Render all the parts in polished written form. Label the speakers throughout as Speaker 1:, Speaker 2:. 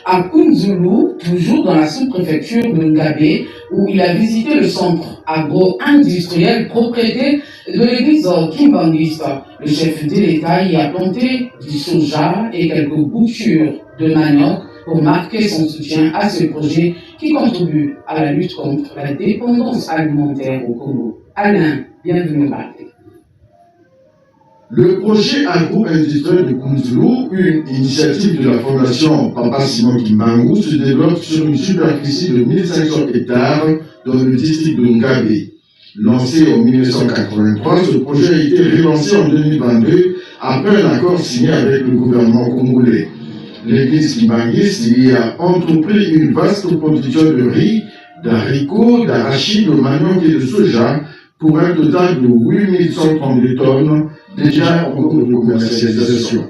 Speaker 1: à Kunzulu, toujours dans la sous-préfecture de Ngabé, où il a visité le centre agro-industriel propriété de l'église Kimbangiste. Le chef de l'État y a planté du soja et quelques boutures de manioc pour marquer son soutien à ce projet qui contribue à la lutte contre la dépendance alimentaire au Congo. Alain, bienvenue au Marquet.
Speaker 2: Le projet agro-industriel de Kunzulu, une initiative de la Fondation Papa Simon Kimbangu, se développe sur une superficie de 1500 hectares dans le district de Ngabé. Lancé en 1983, ce projet a été relancé en 2022 après un accord signé avec le gouvernement congolais. L'église Kimbangiste y a entrepris une vaste production de riz, d'haricots, d'arachides, de manioc et de soja pour un total de 8132 tonnes déjà en cours de commercialisation.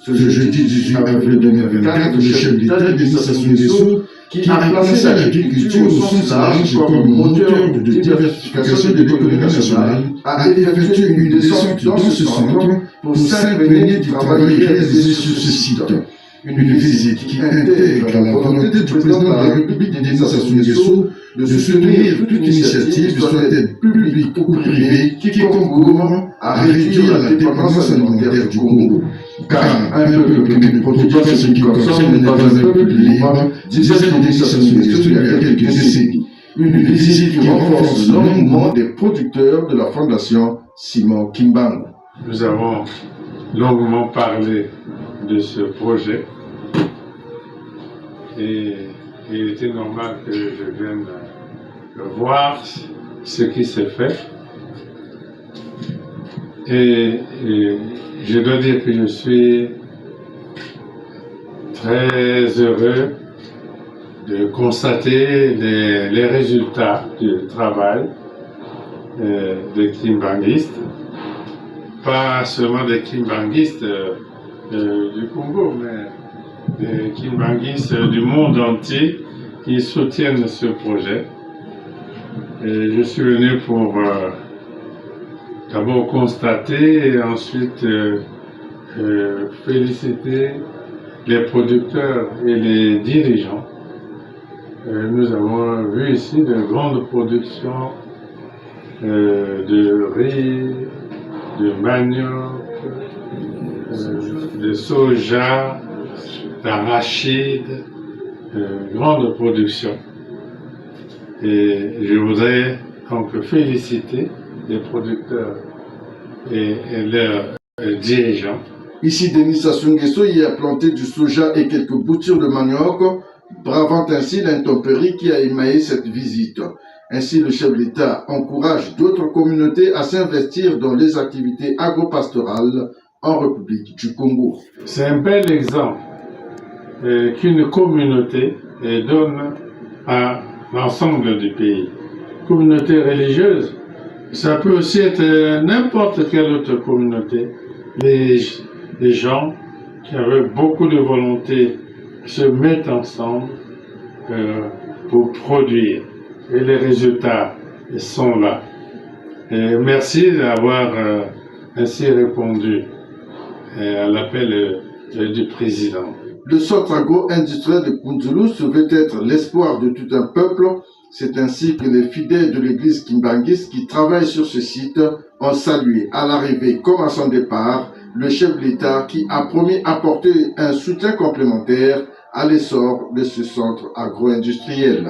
Speaker 2: Ce jeudi 18 avril 2024, le chef d'État Denis Sassou Nguesso, qui a placé l'agriculture au sens large comme moteur de diversification de l'économie nationale, a effectué une descente dans ce centre pour s'imprégner du travail réalisé sur ce site. Une visite qui intègre la volonté du président de la République Denis Sassou Nguesso de soutenir toute initiative, soit elle publique ou privée, qui concourt à réduire la dépendance alimentaire du Congo. Car un peuple qui ne produit pas ce qui consomme n'est pas un peuple libre, disait Denis Sassou Nguesso il y a quelques décennies. Une visite qui renforce l'engouement des producteurs de la Fondation Simon Kimbangu.
Speaker 3: Nous avons longuement parlé de ce projet et il était normal que je vienne voir ce qui s'est fait et je dois dire que je suis très heureux de constater les résultats du travail des Kimbangistes, pas seulement des Kimbangistes du Congo, mais des Kimbangistes du monde entier qui soutiennent ce projet. Et je suis venu pour d'abord constater et ensuite féliciter les producteurs et les dirigeants. Nous avons vu ici de grandes productions de riz, de manioc, de soja, d'arachides, grande production. Et je voudrais donc féliciter les producteurs et leurs dirigeants.
Speaker 2: Ici, Denis Sassou Nguesso y a planté du soja et quelques boutures de manioc, bravant ainsi l'intempérie qui a émaillé cette visite. Ainsi, le chef de l'État encourage d'autres communautés à s'investir dans les activités agropastorales en République du Congo.
Speaker 3: C'est un bel exemple qu'une communauté donne à l'ensemble du pays. Communauté religieuse, ça peut aussi être n'importe quelle autre communauté. Les gens qui avec beaucoup de volonté se mettent ensemble pour produire. Et les résultats sont là. Et merci d'avoir ainsi répondu à l'appel du président.
Speaker 2: Le centre agro-industriel de Kunzulu se veut être l'espoir de tout un peuple. C'est ainsi que les fidèles de l'église Kimbangiste qui travaillent sur ce site ont salué à l'arrivée comme à son départ le chef de l'État qui a promis apporter un soutien complémentaire à l'essor de ce centre agro-industriel.